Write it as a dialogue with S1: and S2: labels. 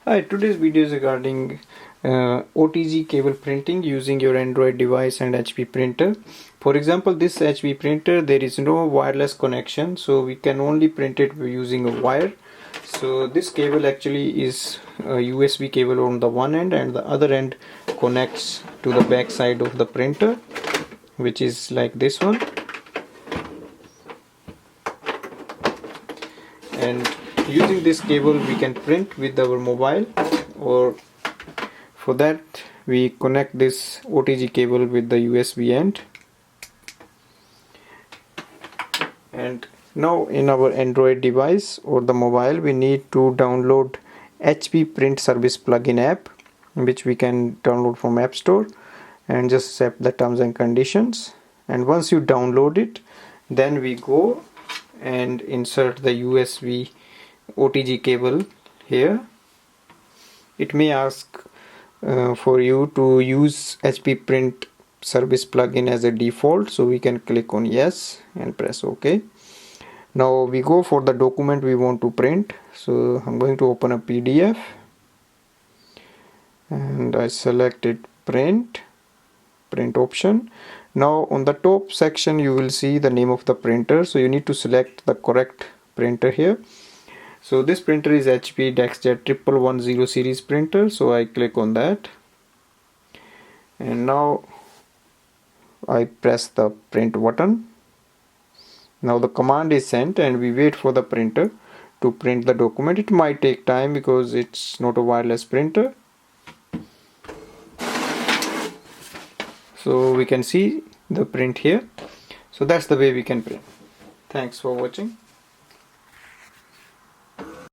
S1: Hi, today's video is regarding OTG cable printing using your Android device and HP printer. For example, this HP printer, there is no wireless connection, so we can only print it using a wire. So this cable actually is a USB cable on the one end, and the other end connects to the back side of the printer, which is like this one. And using this cable we can print with our mobile, or for that we connect this OTG cable with the USB end. And now in our Android device or the mobile we need to download HP print service plugin app, which we can download from App Store, and just accept the terms and conditions. And once you download it, then we go and insert the USB OTG cable here. It may ask for you to use HP print service plugin as a default, so we can click on yes and press OK. Now we go for the document we want to print, so I'm going to open a PDF and I selected print option. Now on the top section you will see the name of the printer, so you need to select the correct printer here. So this printer is HP DexJet 1110 series printer, so I click on that, and now I press the print button. Now the command is sent and we wait for the printer to print the document. It might take time because it's not a wireless printer. So we can see the print here. So that's the way we can print. Thanks for watching.